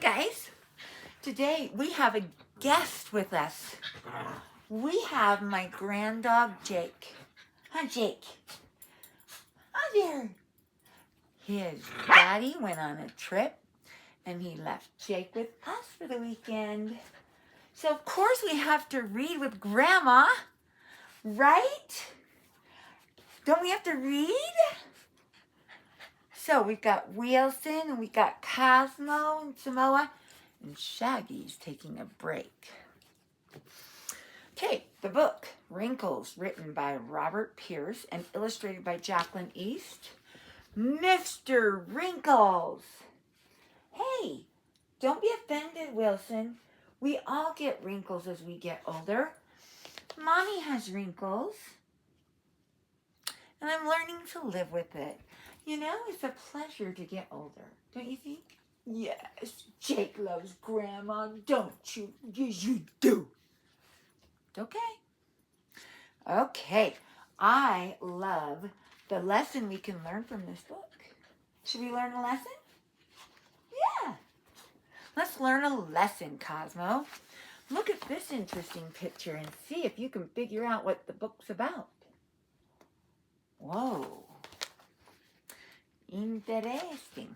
guys. Today we have a guest with us. We have my grand dog Jake. Hi, Jake. Hi there. His daddy went on a trip and he left Jake with us for the weekend. So of course we have to read with Grandma, right? Don't we have to read? So we've got Wilson and we got Cosmo and Samoa, and Shaggy's taking a break. Okay, the book, Wrinkles, written by Robert Pearce and illustrated by Jacqueline East. Mr. Wrinkles. Hey, don't be offended, Wilson. We all get wrinkles as we get older. Mommy has wrinkles, and I'm learning to live with it. You know, it's a pleasure to get older, don't you think? Yes, Jake loves Grandma, don't you? Yes, you do. Okay. Okay, I love the lesson we can learn from this book. Should we learn a lesson? Yeah. Let's learn a lesson, Cosmo. Look at this interesting picture and see if you can figure out what the book's about. Whoa. Interesting.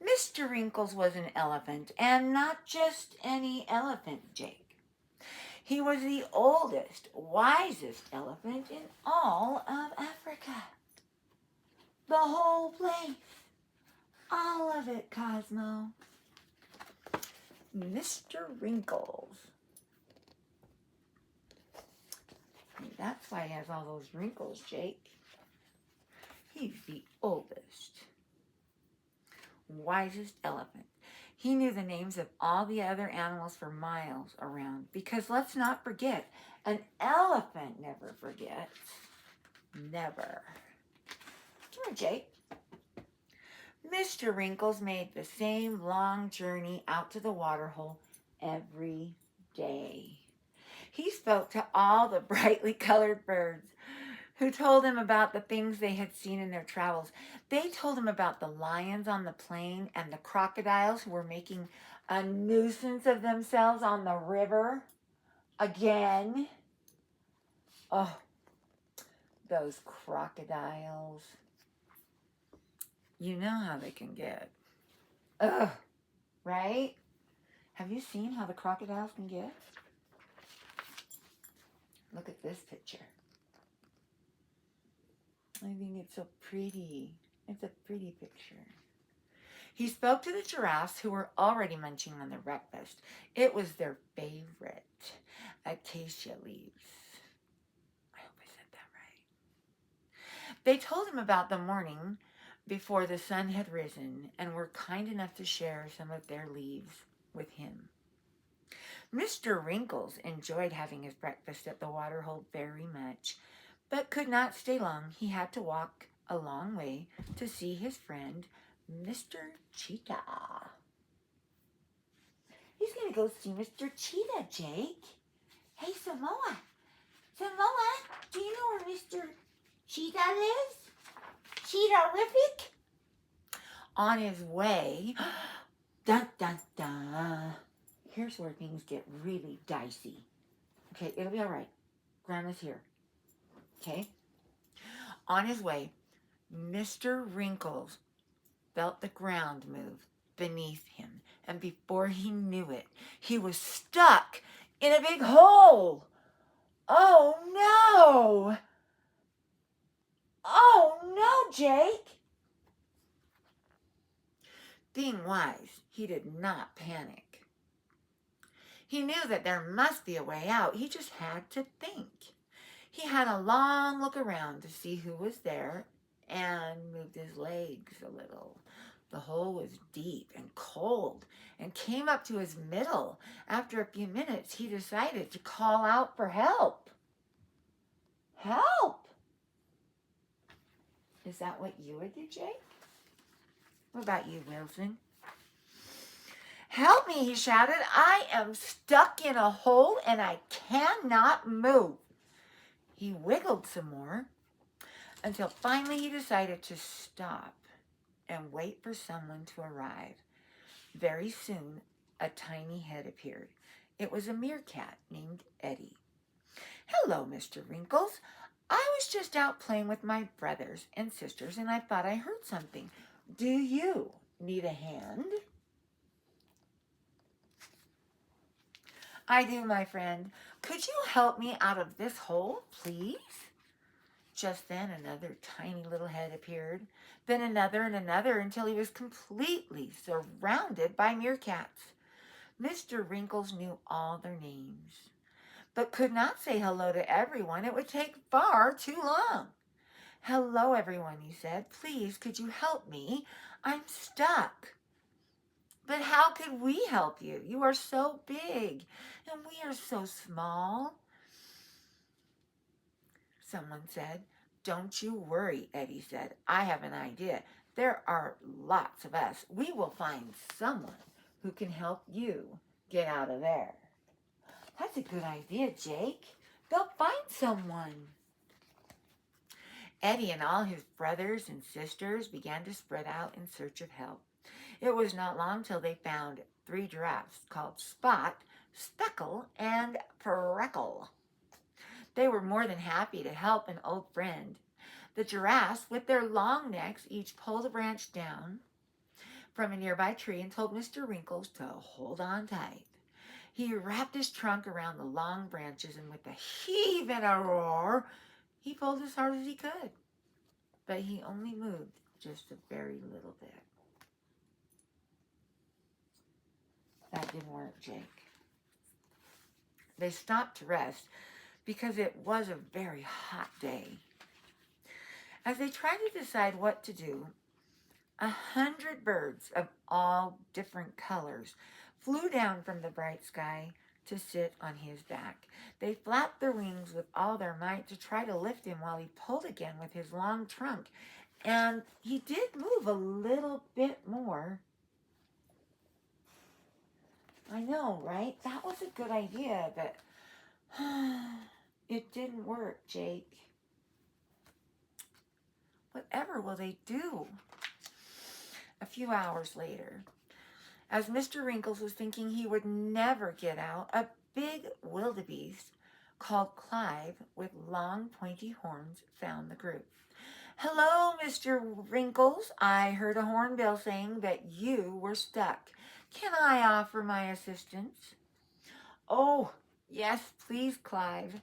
Mr. Wrinkles was an elephant, and not just any elephant, Jake. He was the oldest, wisest elephant in all of Africa. The whole place. All of it, Cosmo. Mr. Wrinkles. That's why he has all those wrinkles, Jake. He's the oldest, wisest elephant. He knew the names of all the other animals for miles around. Because let's not forget, an elephant never forgets. Never. Come on, Jake. Mr. Wrinkles made the same long journey out to the waterhole every day. He spoke to all the brightly colored birds who told him about the things they had seen in their travels. They told him about the lions on the plain and the crocodiles who were making a nuisance of themselves on the river again. Oh, those crocodiles. You know how they can get. Ugh, right? Have you seen how the crocodiles can get? Look at this picture. I think it's so pretty. It's a pretty picture. He spoke to the giraffes who were already munching on their breakfast. It was their favorite, acacia leaves. I hope I said that right. They told him about the morning before the sun had risen and were kind enough to share some of their leaves with him. Mr. Wrinkles enjoyed having his breakfast at the waterhole very much, but could not stay long. He had to walk a long way to see his friend, Mr. Cheetah. He's going to go see Mr. Cheetah, Jake. Hey, Samoa. Samoa, do you know where Mr. Cheetah lives? Cheetah-rific? On his way, dun, dun, dun. Here's where things get really dicey. Okay, it'll be all right. Grandma's here. Okay? On his way, Mr. Wrinkles felt the ground move beneath him. And before he knew it, he was stuck in a big hole. Oh, no. Oh, no, Jake. Being wise, he did not panic. He knew that there must be a way out. He just had to think. He had a long look around to see who was there and moved his legs a little. The hole was deep and cold and came up to his middle. After a few minutes, he decided to call out for help. Help! Is that what you would do, Jake? What about you, Wilson? Help me, he shouted. I am stuck in a hole and I cannot move. He wiggled some more until finally he decided to stop and wait for someone to arrive. Very soon, a tiny head appeared. It was a meerkat named Eddie. "Hello, Mr. Wrinkles. I was just out playing with my brothers and sisters, and I thought I heard something. Do you need a hand?" "I do, my friend. Could you help me out of this hole, please?" Just then another tiny little head appeared, then another and another, until he was completely surrounded by meerkats. Mr. Wrinkles knew all their names, but could not say hello to everyone. It would take far too long. "Hello, everyone," he said. "Please, could you help me? I'm stuck." "But how could we help you? You are so big, and we are so small," someone said. "Don't you worry," Eddie said. "I have an idea. There are lots of us. We will find someone who can help you get out of there." "That's a good idea, Jake. They'll find someone." Eddie and all his brothers and sisters began to spread out in search of help. It was not long till they found 3 giraffes called Spot, Speckle, and Freckle. They were more than happy to help an old friend. The giraffes, with their long necks, each pulled a branch down from a nearby tree and told Mr. Wrinkles to hold on tight. He wrapped his trunk around the long branches, and with a heave and a roar, he pulled as hard as he could. But he only moved just a very little bit. That didn't work, Jake. They stopped to rest because it was a very hot day. As they tried to decide what to do, 100 birds of all different colors flew down from the bright sky to sit on his back. They flapped their wings with all their might to try to lift him while he pulled again with his long trunk. And he did move a little bit more. I know, right? That was a good idea, but it didn't work, Jake. Whatever will they do? A few hours later, as Mr. Wrinkles was thinking he would never get out, a big wildebeest called Clive with long pointy horns found the group. "Hello, Mr. Wrinkles. I heard a hornbill saying that you were stuck. Can I offer my assistance?" "Oh, yes, please, Clive.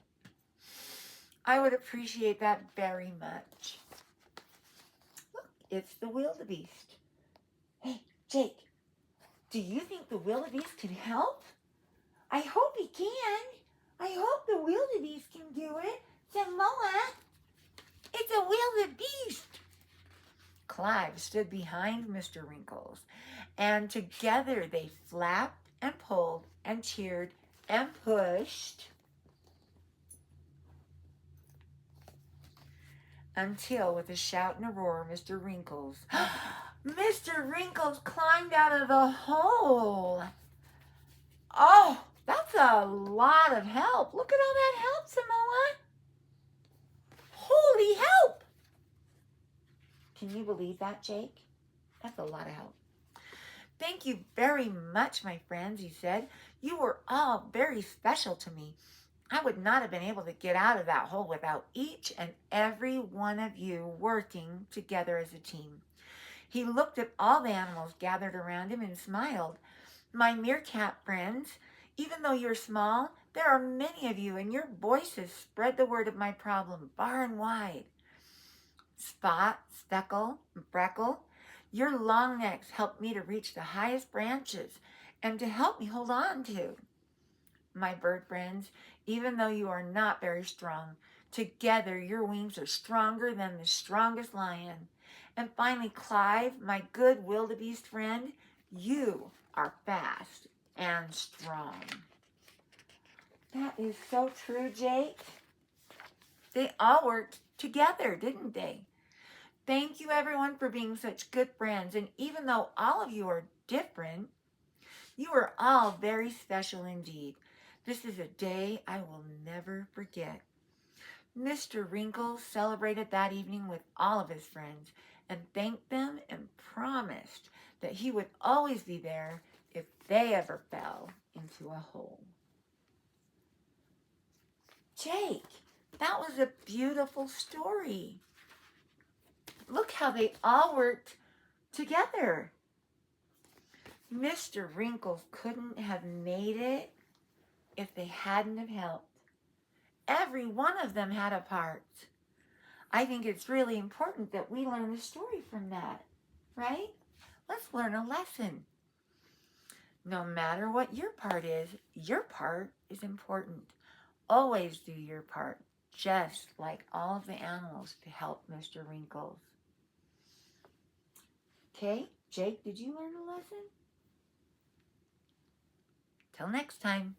I would appreciate that very much." "Look, it's the wildebeest." "Hey, Jake, do you think the wildebeest can help?" "I hope he can. I hope the wildebeest can do it. Samoa, it's a wildebeest." Clive stood behind Mr. Wrinkles, and together they flapped and pulled and cheered and pushed until, with a shout and a roar, Mr. Wrinkles climbed out of the hole. "Oh, that's a lot of help. Look at all that help, Samoa. Holy help!" Can you believe that, Jake? That's a lot of help. "Thank you very much, my friends," he said. "You were all very special to me. I would not have been able to get out of that hole without each and every one of you working together as a team." He looked at all the animals gathered around him and smiled. "My meerkat friends, even though you're small, there are many of you, and your voices spread the word of my problem far and wide. Spot, Speckle, and Freckle, your long necks helped me to reach the highest branches and to help me hold on to. My bird friends, even though you are not very strong, together your wings are stronger than the strongest lion. And finally, Clive, my good wildebeest friend, you are fast and strong." That is so true, Jake. They all worked together, didn't they? Thank you, everyone, for being such good friends. And even though all of you are different, you are all very special indeed. This is a day I will never forget. Mr. Wrinkles celebrated that evening with all of his friends and thanked them and promised that he would always be there if they ever fell into a hole. Jake, that was a beautiful story. Look how they all worked together. Mr. Wrinkles couldn't have made it if they hadn't have helped. Every one of them had a part. I think it's really important that we learn a story from that, right? Let's learn a lesson. No matter what your part is important. Always do your part, just like all of the animals, to help Mr. Wrinkles. Okay, Jake, did you learn a lesson? Till next time.